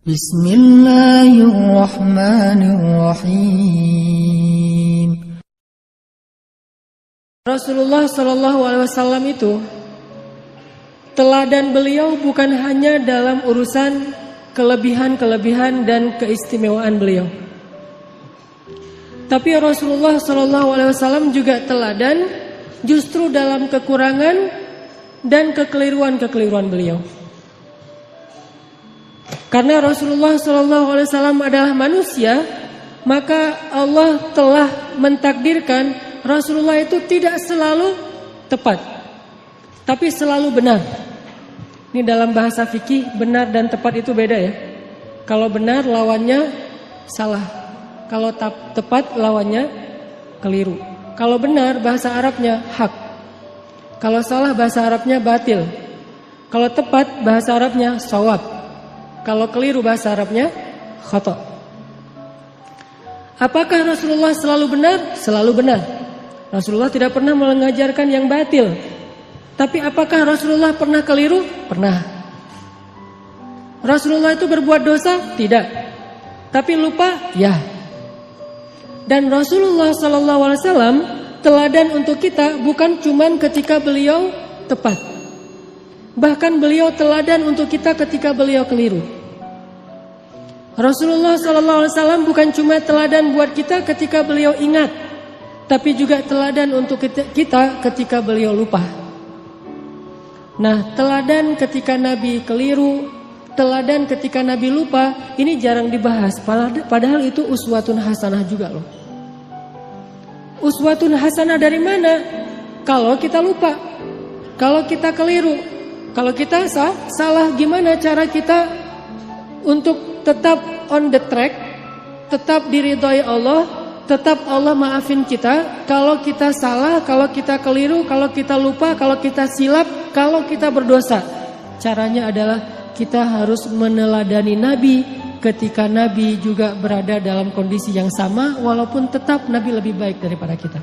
Bismillahirrahmanirrahim. Rasulullah SAW itu teladan beliau bukan hanya dalam urusan kelebihan-kelebihan dan keistimewaan beliau, tapi Rasulullah SAW juga teladan justru dalam kekurangan dan kekeliruan-kekeliruan beliau. Karena Rasulullah SAW adalah manusia, maka Allah telah mentakdirkan Rasulullah itu tidak selalu tepat, tapi selalu benar. Ini dalam bahasa fikih, benar dan tepat itu beda ya. Kalau benar lawannya salah, kalau tepat lawannya keliru. Kalau benar bahasa Arabnya hak, kalau salah bahasa Arabnya batil. Kalau tepat bahasa Arabnya shawab, kalau keliru bahasa Arabnya khata. Apakah Rasulullah selalu benar? Selalu benar. Rasulullah tidak pernah mengajarkan yang batil. Tapi apakah Rasulullah pernah keliru? Pernah. Rasulullah itu berbuat dosa? Tidak. Tapi lupa? Ya. Dan Rasulullah SAW teladan untuk kita bukan cuman ketika beliau tepat. Bahkan beliau teladan untuk kita ketika beliau keliru. Rasulullah SAW bukan cuma teladan buat kita ketika beliau ingat, tapi juga teladan untuk kita ketika beliau lupa. Nah, teladan ketika Nabi keliru, teladan ketika Nabi lupa, ini jarang dibahas. Padahal itu uswatun hasanah juga loh. Uswatun hasanah dari mana? Kalau kita lupa, kalau kita keliru, kalau kita salah, gimana cara kita untuk tetap on the track, tetap diridhoi Allah, tetap Allah maafin kita kalau kita salah, kalau kita keliru, kalau kita lupa, kalau kita silap, kalau kita berdosa. Caranya adalah kita harus meneladani Nabi ketika Nabi juga berada dalam kondisi yang sama, walaupun tetap Nabi lebih baik daripada kita.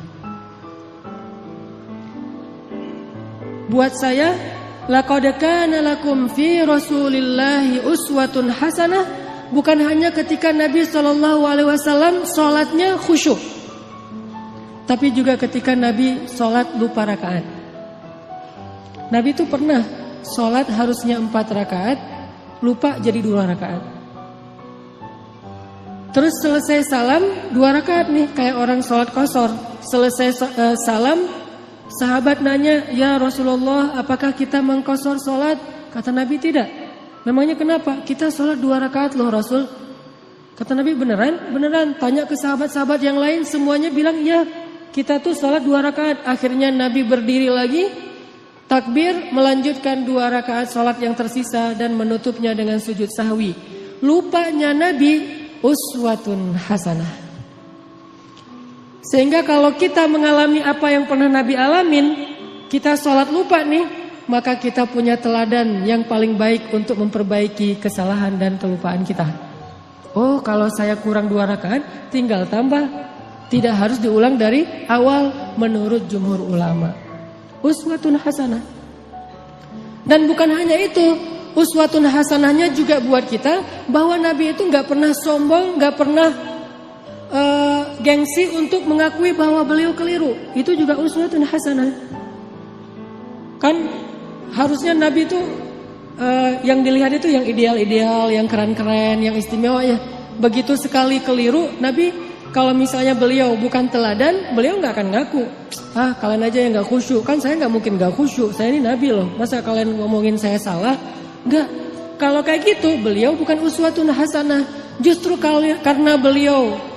Buat saya, laqad kana lakum fi Rasulillahi uswatun hasanah bukan hanya ketika Nabi SAW sholatnya khusyuk, tapi juga ketika Nabi sholat lupa rakaat. Nabi itu pernah sholat harusnya 4 rakaat, lupa jadi 2 rakaat. Terus selesai salam 2 rakaat nih, kayak orang sholat qashar. Selesai salam, sahabat nanya, "Ya Rasulullah, apakah kita mengqashar sholat?" Kata Nabi, "Tidak." "Memangnya kenapa?" "Kita sholat 2 rakaat loh Rasul." Kata Nabi, "Beneran?" "Beneran." Tanya ke sahabat-sahabat yang lain, semuanya bilang, "Ya, kita tuh sholat 2 rakaat." Akhirnya Nabi berdiri lagi, takbir, melanjutkan 2 rakaat sholat yang tersisa dan menutupnya dengan sujud sahwi. Lupanya Nabi uswatun hasanah. Sehingga kalau kita mengalami apa yang pernah Nabi alamin, kita sholat lupa nih, maka kita punya teladan yang paling baik untuk memperbaiki kesalahan dan kelupaan kita. Oh, kalau saya kurang 2 rakaat, tinggal tambah. Tidak harus diulang dari awal menurut jumhur ulama. Uswatun hasanah. Dan bukan hanya itu, uswatun hasanahnya juga buat kita bahwa Nabi itu gak pernah sombong, gak pernah gengsi untuk mengakui bahwa beliau keliru. Itu juga uswatun hasanah. Kan harusnya Nabi itu yang dilihat itu yang ideal-ideal, yang keren-keren, yang istimewa ya. Begitu sekali keliru, Nabi kalau misalnya beliau bukan teladan, beliau gak akan ngaku. "Ah, kalian aja yang gak khusyuk." Kan saya gak mungkin gak khusyuk, saya ini Nabi loh. Masa kalian ngomongin saya salah? Enggak. Kalau kayak gitu, beliau bukan uswatun hasanah. Justru karena beliau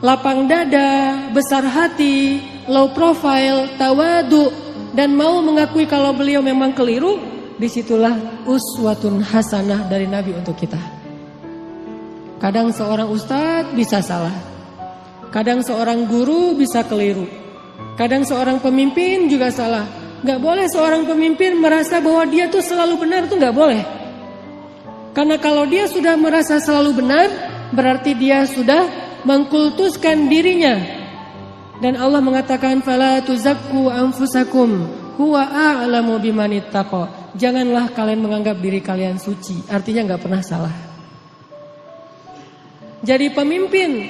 lapang dada, besar hati, low profile, tawadu, dan mau mengakui kalau beliau memang keliru, disitulah uswatun hasanah dari Nabi untuk kita. Kadang seorang ustadz bisa salah, kadang seorang guru bisa keliru, kadang seorang pemimpin juga salah. Gak boleh seorang pemimpin merasa bahwa dia tuh selalu benar, tuh gak boleh. Karena kalau dia sudah merasa selalu benar, berarti dia sudah mengkultuskan dirinya. Dan Allah mengatakan, "Fala tuzakku anfusakum huwa a'lamu bimanittaqa." Janganlah kalian menganggap diri kalian suci, artinya gak pernah salah. Jadi pemimpin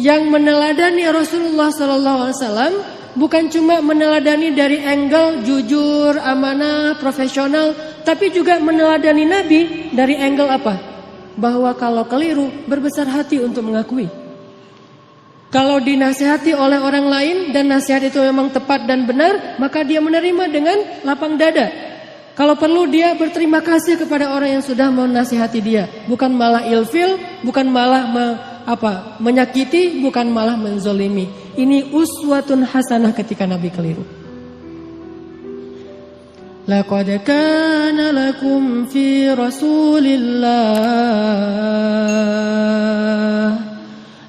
yang meneladani Rasulullah SAW bukan cuma meneladani dari angle jujur, amanah, profesional, tapi juga meneladani Nabi dari angle apa? Bahwa kalau keliru berbesar hati untuk mengakui. Kalau dinasihati oleh orang lain dan nasihat itu memang tepat dan benar, maka dia menerima dengan lapang dada. Kalau perlu dia berterima kasih kepada orang yang sudah menasihati dia, bukan malah ilfil, bukan malah menyakiti, bukan malah menzolimi. Ini uswatun hasanah ketika Nabi keliru. Laqad kana lakum fi Rasulillah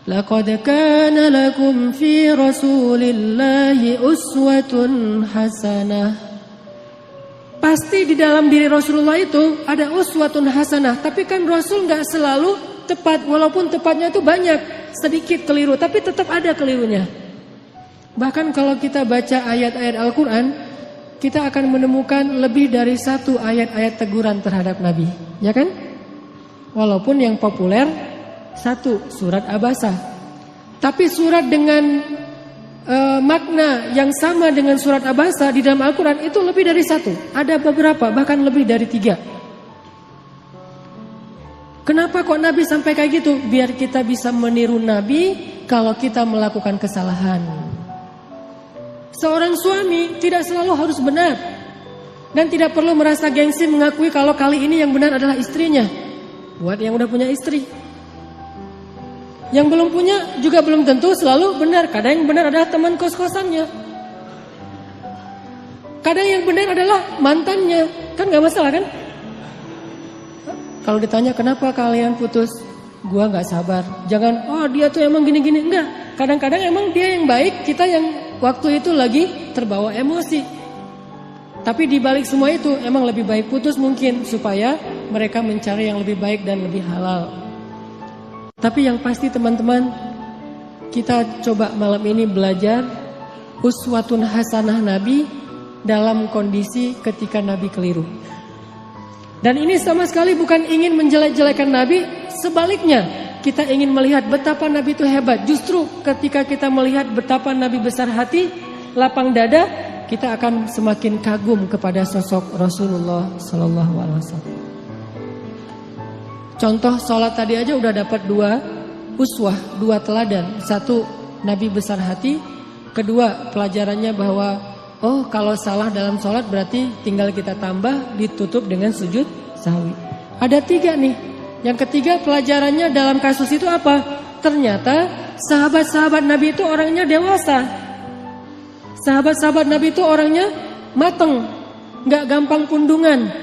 Laqad kana lakum fi Rasulillahi uswatun hasanah. Pasti di dalam diri Rasulullah itu ada uswatun hasanah. Tapi kan Rasul gak selalu tepat. Walaupun tepatnya itu banyak, sedikit keliru, tapi tetap ada kelirunya. Bahkan kalau kita baca ayat-ayat Al-Quran, kita akan menemukan lebih dari satu ayat-ayat teguran terhadap Nabi, ya kan? Walaupun yang populer satu, surat Abasa. Tapi surat dengan makna yang sama dengan surat Abasa di dalam Al-Quran itu lebih dari satu. Ada beberapa, bahkan lebih dari 3. Kenapa kok Nabi sampai kayak gitu? Biar kita bisa meniru Nabi kalau kita melakukan kesalahan. Seorang suami tidak selalu harus benar, dan tidak perlu merasa gengsi mengakui kalau kali ini yang benar adalah istrinya. Buat yang udah punya istri. Yang belum punya juga belum tentu selalu benar. Kadang yang benar adalah teman kos-kosannya. Kadang yang benar adalah mantannya. Kan gak masalah kan? Kalau ditanya kenapa kalian putus, gua gak sabar. Jangan, oh dia tuh emang gini-gini. Enggak, kadang-kadang emang dia yang baik, kita yang waktu itu lagi terbawa emosi. Tapi dibalik semua itu emang lebih baik putus mungkin, supaya mereka mencari yang lebih baik dan lebih halal. Tapi yang pasti teman-teman, kita coba malam ini belajar uswatun hasanah Nabi dalam kondisi ketika Nabi keliru. Dan ini sama sekali bukan ingin menjelek-jelekan Nabi, sebaliknya kita ingin melihat betapa Nabi itu hebat. Justru ketika kita melihat betapa Nabi besar hati, lapang dada, kita akan semakin kagum kepada sosok Rasulullah Sallallahu Alaihi Wasallam. Contoh sholat tadi aja udah dapat 2 uswah, 2 teladan. 1, Nabi besar hati. 2, pelajarannya bahwa oh kalau salah dalam sholat berarti tinggal kita tambah, ditutup dengan sujud sahwi. Ada 3 nih. Yang ketiga pelajarannya dalam kasus itu apa? Ternyata sahabat-sahabat Nabi itu orangnya dewasa. Sahabat-sahabat Nabi itu orangnya mateng, gak gampang pundungan.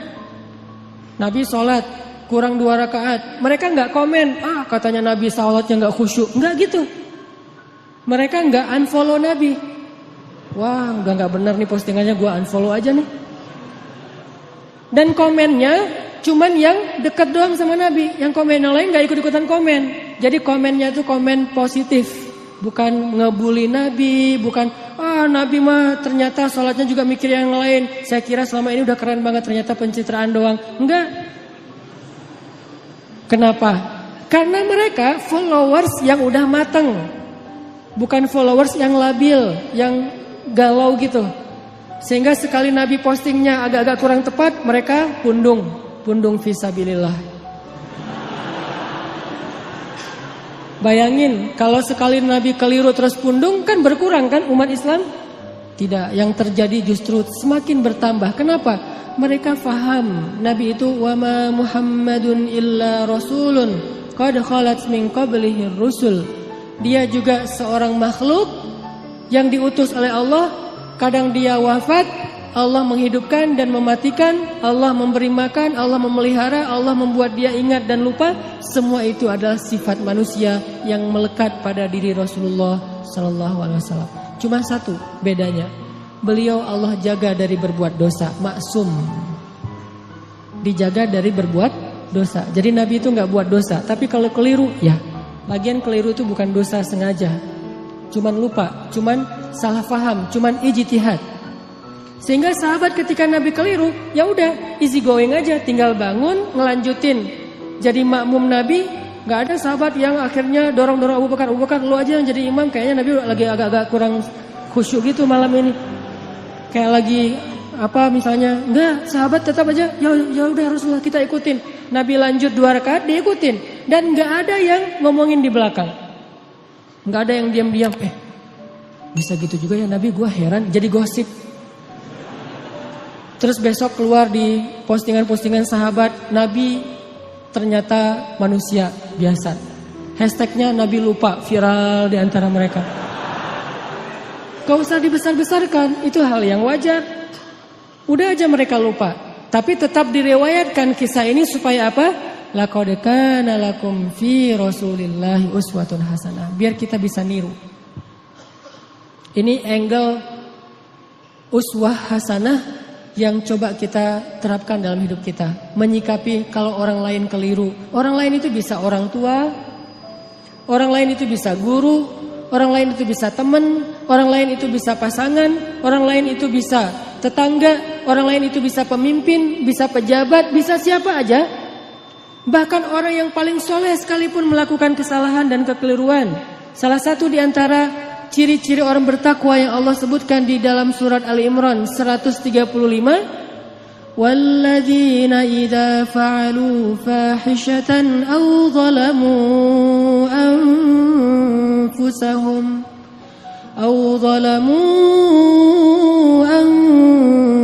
Nabi sholat kurang 2 rakaat, mereka nggak komen, katanya Nabi salatnya nggak khusyuk, nggak gitu. Mereka nggak unfollow Nabi. Wah, nggak benar nih postingannya, gue unfollow aja nih. Dan komennya cuman yang dekat doang sama Nabi, yang komen yang lain nggak ikut-ikutan komen. Jadi komennya itu komen positif, bukan ngebully Nabi, bukan Nabi mah ternyata salatnya juga mikir yang lain. Saya kira selama ini udah keren banget, ternyata pencitraan doang. Enggak. Kenapa? Karena mereka followers yang udah mateng, bukan followers yang labil, yang galau gitu. Sehingga sekali Nabi postingnya agak-agak kurang tepat, mereka pundung fisabilillah. Bayangin kalau sekali Nabi keliru terus pundung, kan berkurang kan umat Islam? Tidak, yang terjadi justru semakin bertambah. Kenapa? Mereka faham Nabi itu wama Muhammadun illa rasulun qad khalat min qablihi rusul. Dia juga seorang makhluk yang diutus oleh Allah. Kadang dia wafat, Allah menghidupkan dan mematikan, Allah memberi makan, Allah memelihara, Allah membuat dia ingat dan lupa. Semua itu adalah sifat manusia yang melekat pada diri Rasulullah Sallallahu Alaihi Wasallam. Cuma satu bedanya, beliau Allah jaga dari berbuat dosa, maksum. Dijaga dari berbuat dosa. Jadi Nabi itu gak buat dosa. Tapi kalau keliru, ya lagian keliru itu bukan dosa sengaja, cuman lupa, cuman salah faham, cuman ijtihad. Sehingga sahabat ketika Nabi keliru, ya udah easy going aja, tinggal bangun, ngelanjutin jadi makmum Nabi, Gak ada sahabat yang akhirnya dorong-dorong Abu Bakar, lu aja yang jadi imam. Kayaknya Nabi lagi agak-agak kurang khusyuk gitu malam ini. Kayak lagi apa misalnya, enggak, sahabat tetap aja, ya udah Rasulullah kita ikutin. Nabi lanjut 2 rakaat diikutin. Dan gak ada yang ngomongin di belakang. Gak ada yang diam-diam, bisa gitu juga ya Nabi, gua heran, jadi gosip. Terus besok keluar di postingan-postingan sahabat, Nabi ternyata manusia biasa. Hashtagnya Nabi lupa, viral di antara mereka. Gak usah dibesar-besarkan, itu hal yang wajar. Udah aja mereka lupa. Tapi tetap direwayatkan kisah ini supaya apa? Laqad kana lakum fi Rasulillahi uswatun hasanah. Biar kita bisa niru. Ini angle uswah hasanah yang coba kita terapkan dalam hidup kita. Menyikapi kalau orang lain keliru. Orang lain itu bisa orang tua, orang lain itu bisa guru, orang lain itu bisa teman, orang lain itu bisa pasangan, orang lain itu bisa tetangga, orang lain itu bisa pemimpin, bisa pejabat, bisa siapa aja. Bahkan orang yang paling soleh sekalipun melakukan kesalahan dan kekeliruan. Salah satu di antara ciri-ciri orang bertakwa yang Allah sebutkan di dalam surat Ali Imran 135, walladzina idza fa'alu fahishatan aw zalamu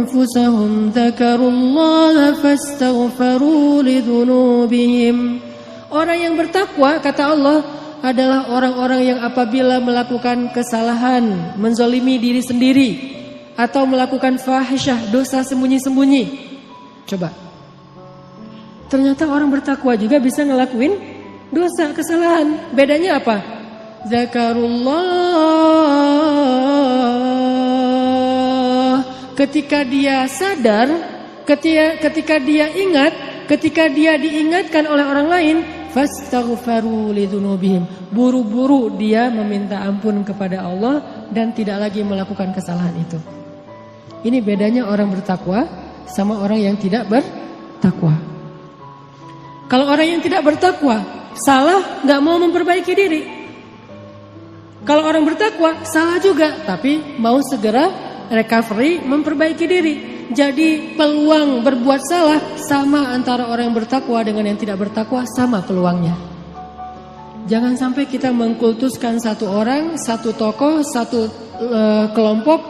anfusahum dzakarullaha fastaghfaru lidzunubihim. Orang yang bertakwa, kata Allah, adalah orang-orang yang apabila melakukan kesalahan, menzolimi diri sendiri, atau melakukan fahisyah, dosa sembunyi-sembunyi. Coba. Ternyata orang bertakwa juga bisa ngelakuin dosa, kesalahan. Bedanya apa? Zakarullah. Ketika dia sadar, ketika dia ingat, ketika dia diingatkan oleh orang lain, fastaghfaru lidzunubihim. Buru-buru dia meminta ampun kepada Allah dan tidak lagi melakukan kesalahan itu. Ini bedanya orang bertakwa sama orang yang tidak bertakwa. Kalau orang yang tidak bertakwa salah, gak mau memperbaiki diri. Kalau orang bertakwa salah juga, tapi mau segera recovery, memperbaiki diri. Jadi peluang berbuat salah sama antara orang yang bertakwa dengan yang tidak bertakwa, sama peluangnya. Jangan sampai kita mengkultuskan satu orang, satu tokoh, satu kelompok,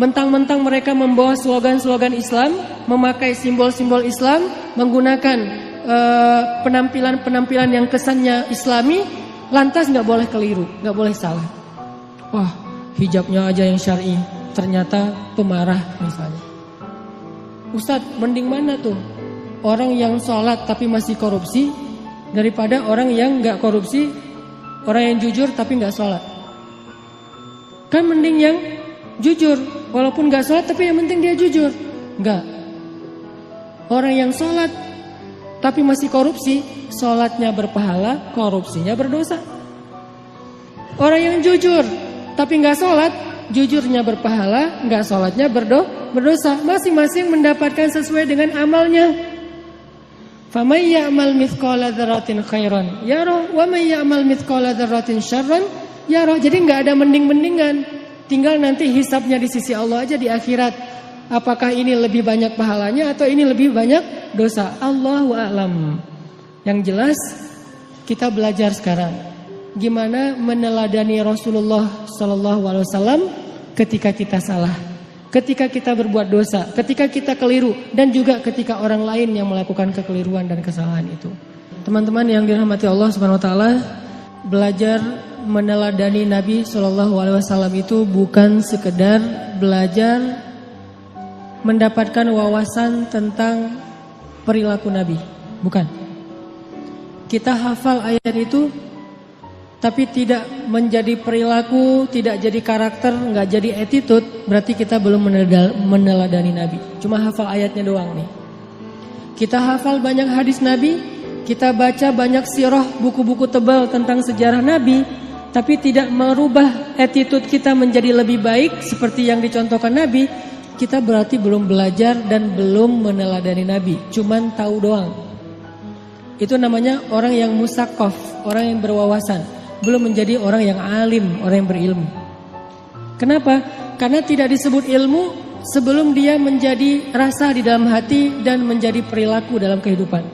mentang-mentang mereka membawa slogan-slogan Islam, memakai simbol-simbol Islam, menggunakan penampilan-penampilan yang kesannya Islami, lantas nggak boleh keliru, nggak boleh salah. Wah, hijabnya aja yang syar'i, ternyata pemarah misalnya. Ustadz, mending mana tuh? Orang yang sholat tapi masih korupsi daripada orang yang gak korupsi, orang yang jujur tapi gak sholat. Kan mending yang jujur, walaupun gak sholat tapi yang penting dia jujur. Enggak. Orang yang sholat tapi masih korupsi, sholatnya berpahala, korupsinya berdosa. Orang yang jujur tapi gak sholat, jujurnya berpahala, gak sholatnya berdosa. Masing-masing mendapatkan sesuai dengan amalnya. Faman ya'mal mithqala dzarratin khairan yarah wa man ya'mal mithqala dzarratin syarran yarah. Jadi enggak ada mending-mendingan. Tinggal nanti hisabnya di sisi Allah aja di akhirat. Apakah ini lebih banyak pahalanya atau ini lebih banyak dosa? Allahu a'lam. Yang jelas kita belajar sekarang gimana meneladani Rasulullah sallallahu alaihi wasallam ketika kita salah. Ketika kita berbuat dosa, ketika kita keliru, dan juga ketika orang lain yang melakukan kekeliruan dan kesalahan itu. Teman-teman yang dirahmati Allah Subhanahu wa taala, belajar meneladani Nabi sallallahu alaihi wasallam itu bukan sekedar belajar mendapatkan wawasan tentang perilaku Nabi, bukan. Kita hafal ayat itu tapi tidak menjadi perilaku, tidak jadi karakter, nggak jadi attitude, berarti kita belum meneladani Nabi. Cuma hafal ayatnya doang nih. Kita hafal banyak hadis Nabi, kita baca banyak sirah, buku-buku tebal tentang sejarah Nabi, tapi tidak merubah attitude kita menjadi lebih baik seperti yang dicontohkan Nabi, kita berarti belum belajar dan belum meneladani Nabi. Cuman tahu doang. Itu namanya orang yang musaqaf, orang yang berwawasan, belum menjadi orang yang alim, orang yang berilmu. Kenapa? Karena tidak disebut ilmu sebelum dia menjadi rasa di dalam hati dan menjadi perilaku dalam kehidupan.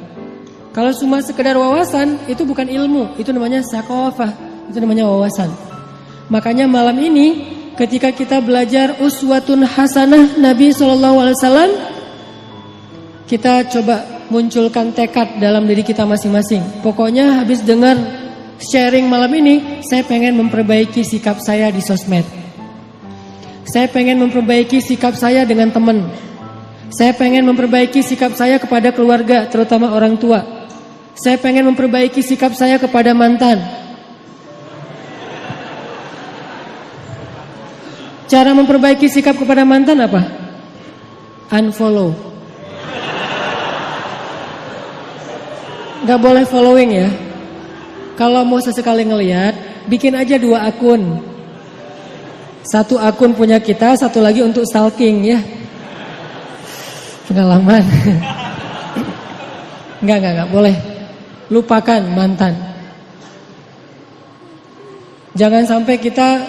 Kalau cuma sekedar wawasan, itu bukan ilmu, itu namanya saqafah, itu namanya wawasan. Makanya malam ini ketika kita belajar uswatun hasanah Nabi SAW, kita coba munculkan tekad dalam diri kita masing-masing. Pokoknya habis dengar sharing malam ini, saya pengen memperbaiki sikap saya di sosmed. Saya pengen memperbaiki sikap saya dengan teman. Saya pengen memperbaiki sikap saya kepada keluarga, terutama orang tua. Saya pengen memperbaiki sikap saya kepada mantan. Cara memperbaiki sikap kepada mantan apa? Unfollow. Gak boleh following ya. Kalau mau sesekali ngelihat, bikin aja 2 akun. 1 akun punya kita, 1 lagi untuk stalking ya. Pengalaman. Enggak boleh. Lupakan mantan. Jangan sampai kita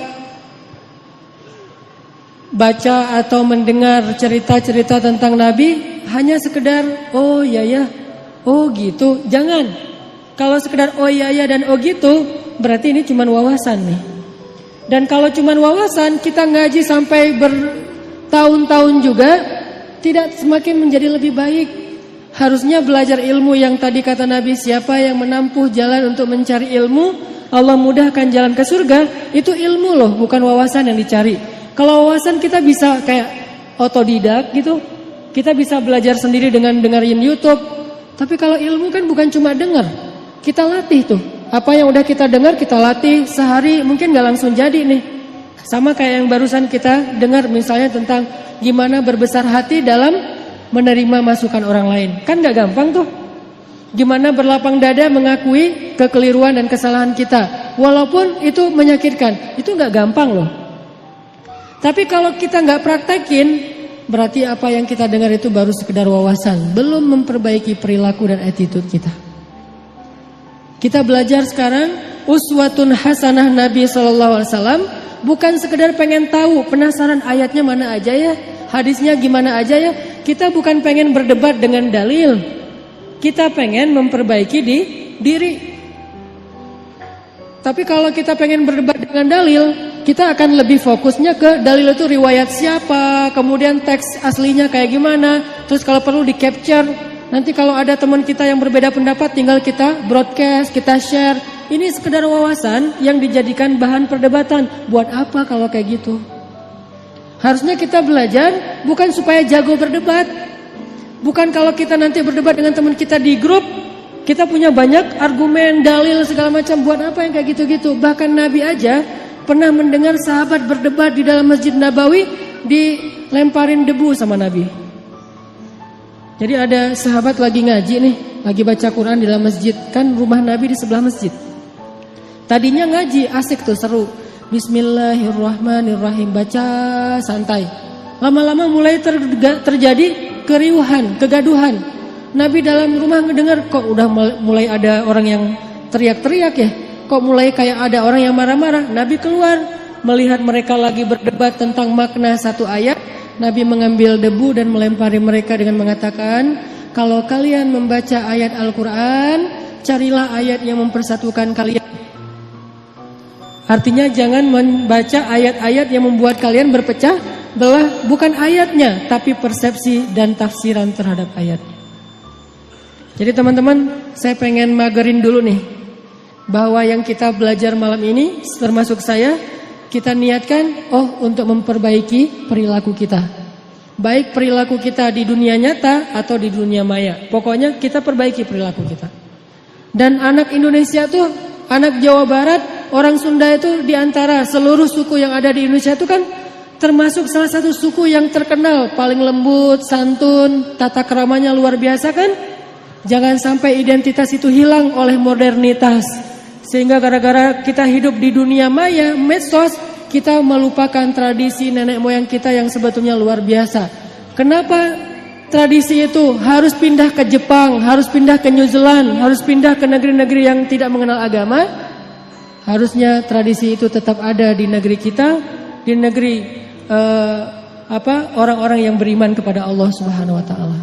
baca atau mendengar cerita-cerita tentang Nabi hanya sekedar oh ya, oh gitu. Jangan. Kalau sekedar oh ya dan oh gitu, berarti ini cuma wawasan nih. Dan kalau cuma wawasan, kita ngaji sampai bertahun-tahun juga tidak semakin menjadi lebih baik. Harusnya belajar ilmu yang tadi kata Nabi, siapa yang menempuh jalan untuk mencari ilmu, Allah mudahkan jalan ke surga. Itu ilmu loh, bukan wawasan yang dicari. Kalau wawasan kita bisa kayak otodidak gitu. Kita bisa belajar sendiri dengan dengerin YouTube. Tapi kalau ilmu kan bukan cuma dengar. Kita latih tuh. Apa yang udah kita dengar kita latih sehari, mungkin gak langsung jadi nih. Sama kayak yang barusan kita dengar misalnya tentang gimana berbesar hati dalam menerima masukan orang lain. Kan gak gampang tuh. Gimana berlapang dada mengakui kekeliruan dan kesalahan kita, walaupun itu menyakitkan. Itu gak gampang loh. Tapi kalau kita gak praktekin, berarti apa yang kita dengar itu baru sekedar wawasan, belum memperbaiki perilaku dan attitude kita. Kita belajar sekarang uswatun hasanah Nabi SAW. Bukan sekedar pengen tahu, penasaran ayatnya mana aja ya, hadisnya gimana aja ya. Kita bukan pengen berdebat dengan dalil. Kita pengen memperbaiki diri. Tapi kalau kita pengen berdebat dengan dalil, kita akan lebih fokusnya ke dalil itu riwayat siapa, kemudian teks aslinya kayak gimana. Terus kalau perlu di capture. Nanti kalau ada teman kita yang berbeda pendapat, tinggal kita broadcast, kita share. Ini sekedar wawasan yang dijadikan bahan perdebatan. Buat apa kalau kayak gitu? Harusnya kita belajar bukan supaya jago berdebat. Bukan kalau kita nanti berdebat dengan teman kita di grup, kita punya banyak argumen, dalil segala macam. Buat apa yang kayak gitu-gitu? Bahkan Nabi aja pernah mendengar sahabat berdebat di dalam Masjid Nabawi, dilemparin debu sama Nabi. Jadi ada sahabat lagi ngaji nih, lagi baca Quran di dalam masjid. Kan rumah Nabi di sebelah masjid. Tadinya ngaji, asik tuh, seru. Bismillahirrahmanirrahim, baca santai. Lama-lama mulai terjadi keriuhan, kegaduhan. Nabi dalam rumah ngedengar kok udah mulai ada orang yang teriak-teriak ya. Kok mulai kayak ada orang yang marah-marah. Nabi keluar, melihat mereka lagi berdebat tentang makna satu ayat. Nabi mengambil debu dan melempari mereka dengan mengatakan, kalau kalian membaca ayat Al-Quran, carilah ayat yang mempersatukan kalian. Artinya jangan membaca ayat-ayat yang membuat kalian berpecah belah. Bukan ayatnya, tapi persepsi dan tafsiran terhadap ayat. Jadi teman-teman, saya pengen magerin dulu nih, bahwa yang kita belajar malam ini, termasuk saya, kita niatkan untuk memperbaiki perilaku kita. Baik perilaku kita di dunia nyata atau di dunia maya. Pokoknya kita perbaiki perilaku kita. Dan anak Indonesia tuh, anak Jawa Barat, orang Sunda itu diantara seluruh suku yang ada di Indonesia itu kan termasuk salah satu suku yang terkenal, paling lembut, santun, tata keramanya luar biasa kan. Jangan sampai identitas itu hilang oleh modernitas. Sehingga gara-gara kita hidup di dunia maya, medsos, kita melupakan tradisi nenek moyang kita yang sebetulnya luar biasa. Kenapa tradisi itu harus pindah ke Jepang, harus pindah ke New Zealand, harus pindah ke negeri-negeri yang tidak mengenal agama, harusnya tradisi itu tetap ada di negeri kita, di negeri orang-orang yang beriman kepada Allah Subhanahu wa taala.